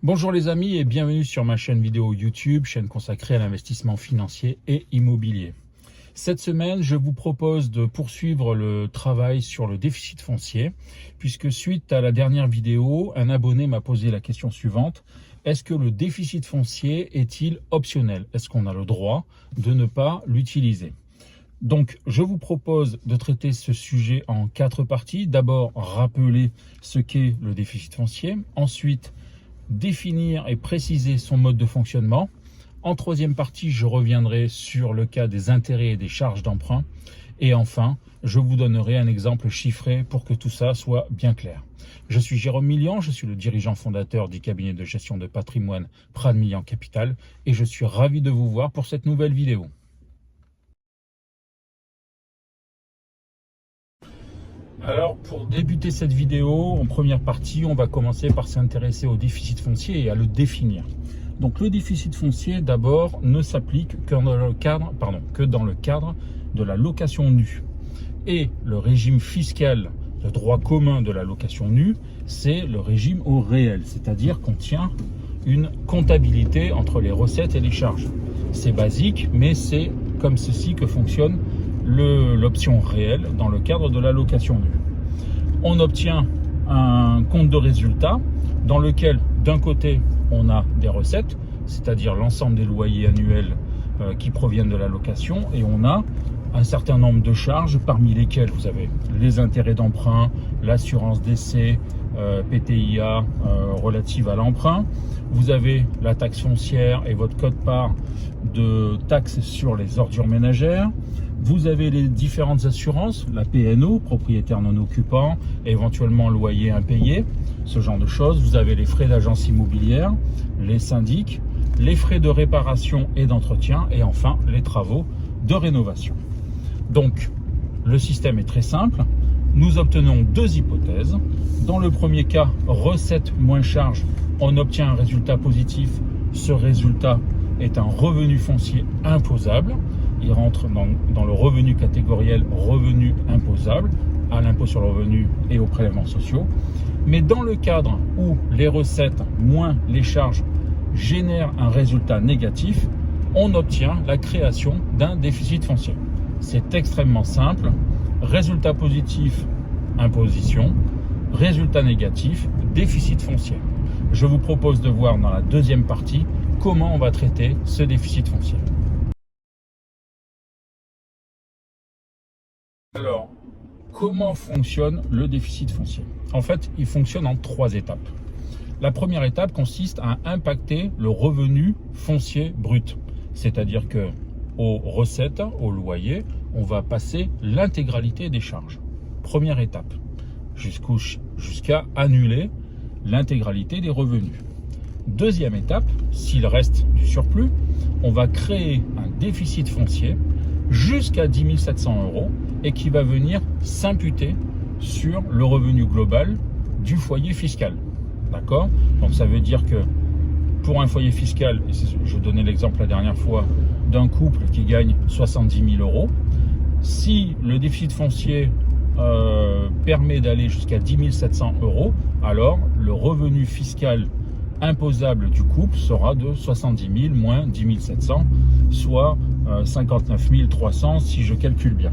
Bonjour les amis et bienvenue sur ma chaîne vidéo YouTube, chaîne consacrée à l'investissement financier et immobilier. Cette semaine, je vous propose de poursuivre le travail sur le déficit foncier, puisque suite à la dernière vidéo, un abonné m'a posé la question suivante. Est-ce que le déficit foncier est-il optionnel? Est-ce qu'on a le droit de ne pas l'utiliser? Donc, je vous propose de traiter ce sujet en 4 parties. D'abord, rappeler ce qu'est le déficit foncier. Ensuite, définir et préciser son mode de fonctionnement. En troisième partie, je reviendrai sur le cas des intérêts et des charges d'emprunt. Et enfin, je vous donnerai un exemple chiffré pour que tout ça soit bien clair. Je suis Jérôme Millian, je suis le dirigeant fondateur du cabinet de gestion de patrimoine Prad Millian Capital et je suis ravi de vous voir pour cette nouvelle vidéo. Alors, pour débuter cette vidéo, en première partie, on va commencer par s'intéresser au déficit foncier et à le définir. Donc, le déficit foncier, d'abord, ne s'applique que dans le cadre de la location nue. Et le régime fiscal, le droit commun de la location nue, c'est le régime au réel, c'est-à-dire qu'on tient une comptabilité entre les recettes et les charges. C'est basique, mais c'est comme ceci que fonctionne l'option réelle dans le cadre de la location nue. On obtient un compte de résultat dans lequel d'un côté on a des recettes, c'est-à-dire l'ensemble des loyers annuels qui proviennent de la location, et on a un certain nombre de charges parmi lesquelles vous avez les intérêts d'emprunt, l'assurance décès, PTIA relative à l'emprunt, vous avez la taxe foncière et votre quote-part de taxes sur les ordures ménagères, vous avez les différentes assurances, la PNO, propriétaire non occupant, et éventuellement loyer impayé, ce genre de choses. Vous avez les frais d'agence immobilière, les syndics, les frais de réparation et d'entretien, et enfin les travaux de rénovation. Donc, le système est très simple. Nous obtenons 2 hypothèses. Dans le premier cas, recettes moins charges, on obtient un résultat positif. Ce résultat est un revenu foncier imposable. Il rentre dans le revenu catégoriel revenu imposable, à l'impôt sur le revenu et aux prélèvements sociaux. Mais dans le cadre où les recettes moins les charges génèrent un résultat négatif, on obtient la création d'un déficit foncier. C'est extrêmement simple. Résultat positif, imposition. Résultat négatif, déficit foncier. Je vous propose de voir dans la deuxième partie comment on va traiter ce déficit foncier. Alors, comment fonctionne le déficit foncier? En fait, il fonctionne en 3 étapes. La première étape consiste à impacter le revenu foncier brut. C'est-à-dire que aux recettes, au loyer, on va passer l'intégralité des charges. Première étape, jusqu'à annuler l'intégralité des revenus. Deuxième étape, s'il reste du surplus, on va créer un déficit foncier jusqu'à 10 700 € et qui va venir s'imputer sur le revenu global du foyer fiscal. D'accord? Donc ça veut dire que pour un foyer fiscal, et je donnais l'exemple la dernière fois d'un couple qui gagne 70 000 €, si le déficit foncier permet d'aller jusqu'à 10 700 €, alors le revenu fiscal imposable du couple sera de 70 000 moins 10 700, soit 59 300 si je calcule bien.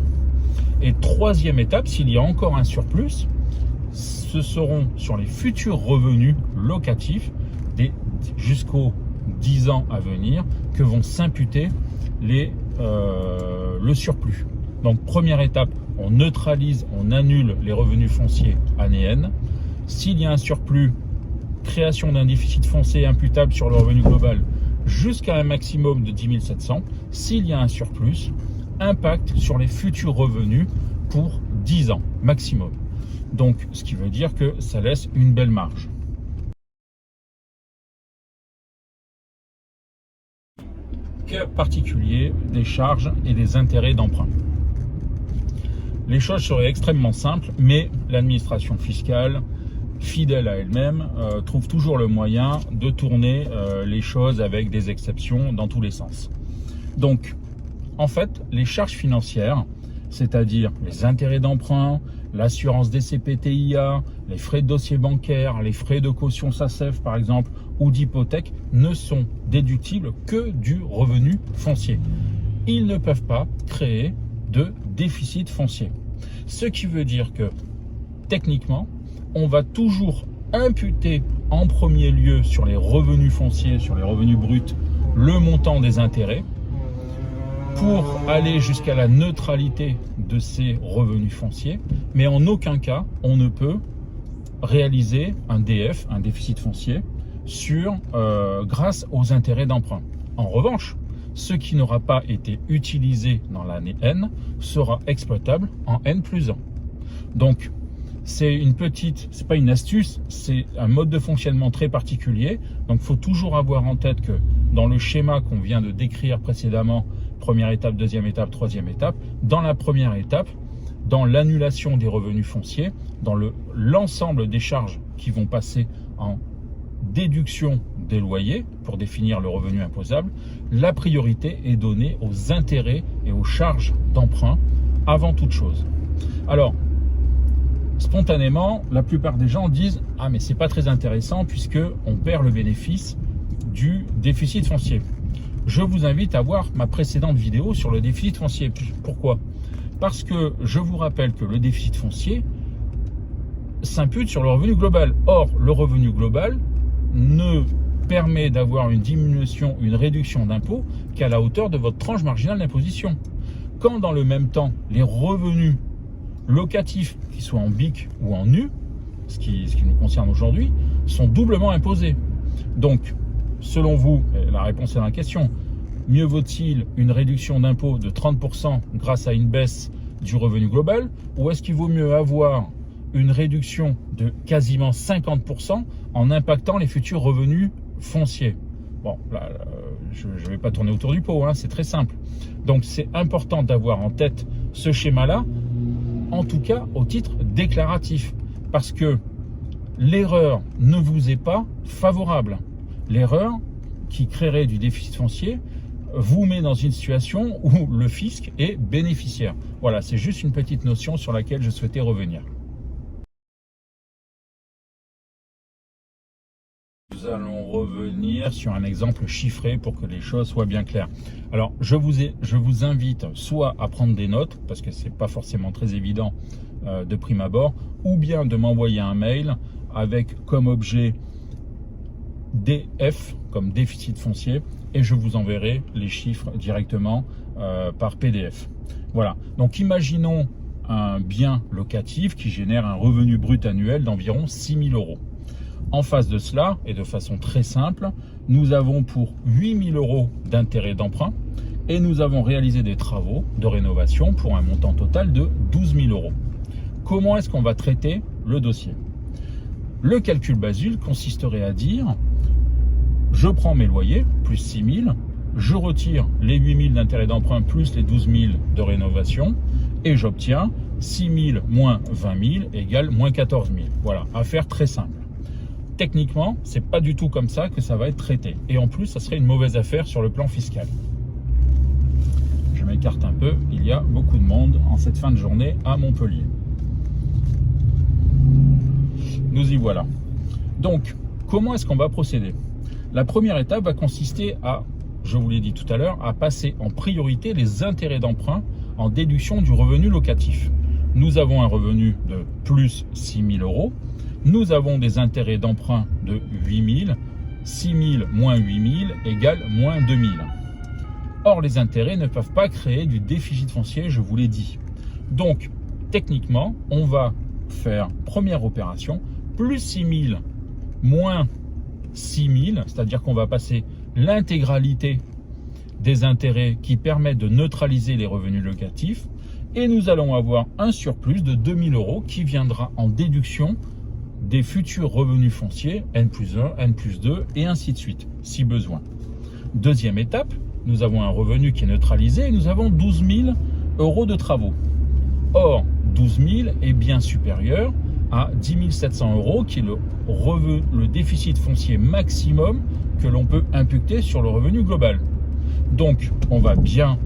Et troisième étape, s'il y a encore un surplus, ce seront sur les futurs revenus locatifs jusqu'aux 10 ans à venir que vont s'imputer le surplus. Donc première étape, on neutralise, on annule les revenus fonciers année N. S'il y a un surplus, création d'un déficit foncier imputable sur le revenu global jusqu'à un maximum de 10 700. S'il y a un surplus, impact sur les futurs revenus pour 10 ans maximum. Donc, ce qui veut dire que ça laisse une belle marge. Cas particulier des charges et des intérêts d'emprunt. Les choses seraient extrêmement simples, mais l'administration fiscale, fidèle à elle-même, trouve toujours le moyen de tourner les choses avec des exceptions dans tous les sens. Donc, en fait, les charges financières, c'est-à-dire les intérêts d'emprunt, l'assurance décès PTIA, les frais de dossier bancaire, les frais de caution SACEF par exemple, ou d'hypothèque ne sont déductibles que du revenu foncier. Ils ne peuvent pas créer de déficit foncier. Ce qui veut dire que techniquement, on va toujours imputer en premier lieu sur les revenus fonciers, sur les revenus bruts, le montant des intérêts pour aller jusqu'à la neutralité de ces revenus fonciers, mais en aucun cas on ne peut réaliser un DF, un déficit foncier, grâce aux intérêts d'emprunt. En revanche, ce qui n'aura pas été utilisé dans l'année N sera exploitable en N+1. Donc, c'est pas une astuce, c'est un mode de fonctionnement très particulier. Donc, il faut toujours avoir en tête que dans le schéma qu'on vient de décrire précédemment, première étape, deuxième étape, troisième étape, dans la première étape, dans l'annulation des revenus fonciers, dans l'ensemble des charges qui vont passer en déduction des loyers pour définir le revenu imposable, la priorité est donnée aux intérêts et aux charges d'emprunt avant toute chose. Alors, spontanément, la plupart des gens disent « Ah, mais c'est pas très intéressant puisque on perd le bénéfice du déficit foncier ». Je vous invite à voir ma précédente vidéo sur le déficit foncier. Pourquoi ? Parce que je vous rappelle que le déficit foncier s'impute sur le revenu global. Or, le revenu global ne permet d'avoir une diminution, une réduction d'impôt qu'à la hauteur de votre tranche marginale d'imposition. Quand dans le même temps, les revenus locatifs, qu'ils soient en BIC ou en NU, ce qui nous concerne aujourd'hui, sont doublement imposés. Donc, selon vous, la réponse est dans la question, mieux vaut-il une réduction d'impôt de 30% grâce à une baisse du revenu global, ou est-ce qu'il vaut mieux avoir une réduction de quasiment 50% en impactant les futurs revenus fonciers? Bon, là, je ne vais pas tourner autour du pot, hein, c'est très simple. Donc, c'est important d'avoir en tête ce schéma-là, en tout cas au titre déclaratif, parce que l'erreur ne vous est pas favorable. L'erreur qui créerait du déficit foncier vous met dans une situation où le fisc est bénéficiaire. Voilà, c'est juste une petite notion sur laquelle je souhaitais revenir. Nous allons revenir sur un exemple chiffré pour que les choses soient bien claires. Alors, je vous invite soit à prendre des notes, parce que ce n'est pas forcément très évident de prime abord, ou bien de m'envoyer un mail avec comme objet DF, comme déficit foncier, et je vous enverrai les chiffres directement par PDF. Voilà, donc imaginons un bien locatif qui génère un revenu brut annuel d'environ 6 000 euros. En face de cela, et de façon très simple, nous avons pour 8 000 euros d'intérêt d'emprunt et nous avons réalisé des travaux de rénovation pour un montant total de 12 000 euros. Comment est-ce qu'on va traiter le dossier? Le calcul Basule consisterait à dire je prends mes loyers, plus 6 000, je retire les 8 000 d'intérêt d'emprunt plus les 12 000 de rénovation et j'obtiens 6 000 moins 20 000 égale moins 14 000. Voilà, affaire très simple. Techniquement, c'est pas du tout comme ça que ça va être traité. Et en plus, ça serait une mauvaise affaire sur le plan fiscal. Je m'écarte un peu, il y a beaucoup de monde en cette fin de journée à Montpellier. Nous y voilà. Donc, comment est-ce qu'on va procéder? La première étape va consister à, je vous l'ai dit tout à l'heure, à passer en priorité les intérêts d'emprunt en déduction du revenu locatif. Nous avons un revenu de plus 6 000 euros. Nous avons des intérêts d'emprunt de 8 000. 6 000 moins 8 000 égale moins 2 000. Or, les intérêts ne peuvent pas créer du déficit foncier, je vous l'ai dit. Donc, techniquement, on va faire première opération, plus 6 000 moins 6 000, c'est-à-dire qu'on va passer l'intégralité des intérêts qui permettent de neutraliser les revenus locatifs et nous allons avoir un surplus de 2 000 euros qui viendra en déduction des futurs revenus fonciers, N+1, N+2 et ainsi de suite, si besoin. Deuxième étape, nous avons un revenu qui est neutralisé et nous avons 12 000 euros de travaux. Or, 12 000 est bien supérieur à 10 700 euros qui est le déficit foncier maximum que l'on peut imputer sur le revenu global. Donc, on va bien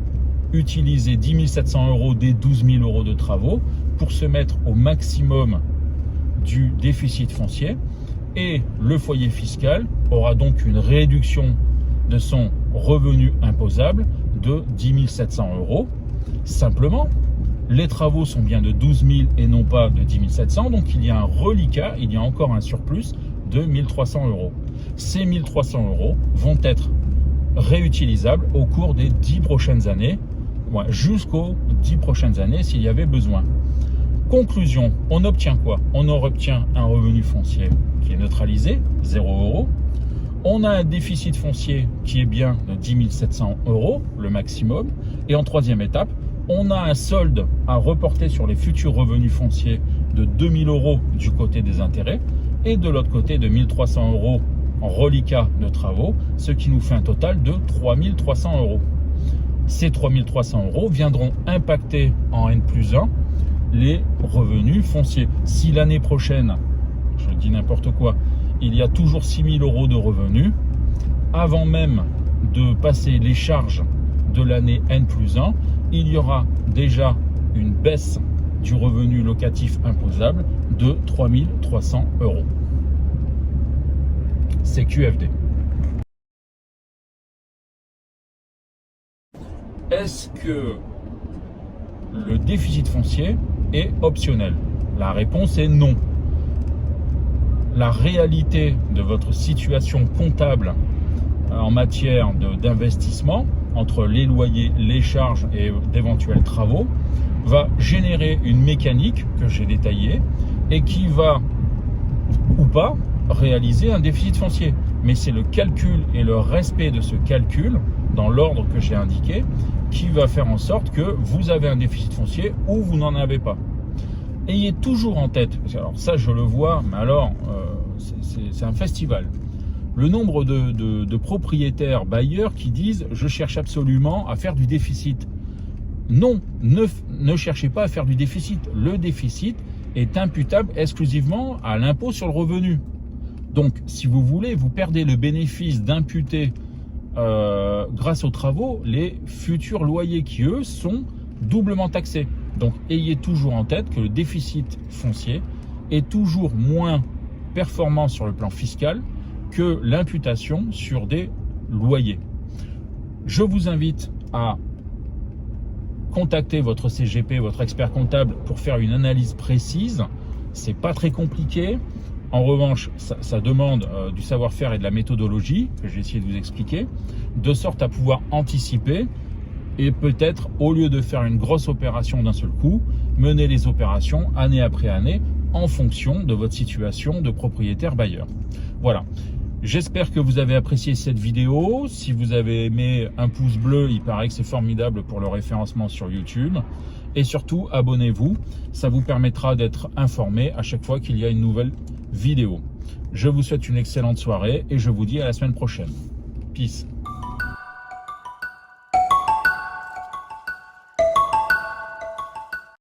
utiliser 10 700 euros des 12 000 euros de travaux pour se mettre au maximum du déficit foncier Et le foyer fiscal aura donc une réduction de son revenu imposable de 10 700 €. Simplement, les travaux sont bien de 12 000 et non pas de 10 700, donc il y a un reliquat, il y a encore un surplus de 1 300 €. Ces 1 300 € vont être réutilisables au cours des 10 prochaines années, jusqu'aux 10 prochaines années s'il y avait besoin. Conclusion, on obtient quoi? On obtient un revenu foncier qui est neutralisé, 0 €. On a un déficit foncier qui est bien de 10 700 €, le maximum. Et en troisième étape, on a un solde à reporter sur les futurs revenus fonciers de 2 000 € du côté des intérêts et de l'autre côté de 1 300 € en reliquat de travaux, ce qui nous fait un total de 3 300 €. Ces 3 300 € viendront impacter en N+1 les revenus fonciers. Si l'année prochaine, je dis n'importe quoi, il y a toujours 6 000 € de revenus, avant même de passer les charges de l'année N+1, il y aura déjà une baisse du revenu locatif imposable de 3 300 €. C'est QFD. Est-ce que le déficit foncier est optionnel? La réponse est non. La réalité de votre situation comptable en matière d'investissement, entre les loyers, les charges et d'éventuels travaux, va générer une mécanique que j'ai détaillée et qui va, ou pas, réaliser un déficit foncier. Mais c'est le calcul et le respect de ce calcul, dans l'ordre que j'ai indiqué, qui va faire en sorte que vous avez un déficit foncier ou vous n'en avez pas. Ayez toujours en tête, alors ça je le vois, mais alors c'est un festival, le nombre de propriétaires bailleurs qui disent « je cherche absolument à faire du déficit ». Non, ne cherchez pas à faire du déficit. Le déficit est imputable exclusivement à l'impôt sur le revenu. Donc, si vous voulez, vous perdez le bénéfice d'imputer grâce aux travaux les futurs loyers qui, eux, sont doublement taxés. Donc, ayez toujours en tête que le déficit foncier est toujours moins performant sur le plan fiscal que l'imputation sur des loyers. Je vous invite à contacter votre CGP, votre expert comptable, pour faire une analyse précise. C'est pas très compliqué. En revanche, ça demande du savoir-faire et de la méthodologie, que j'ai essayé de vous expliquer, de sorte à pouvoir anticiper et peut-être, au lieu de faire une grosse opération d'un seul coup, mener les opérations année après année en fonction de votre situation de propriétaire bailleur. Voilà. J'espère que vous avez apprécié cette vidéo. Si vous avez aimé, un pouce bleu, il paraît que c'est formidable pour le référencement sur YouTube. Et surtout, abonnez-vous. Ça vous permettra d'être informé à chaque fois qu'il y a une nouvelle vidéo. Je vous souhaite une excellente soirée et je vous dis à la semaine prochaine. Peace.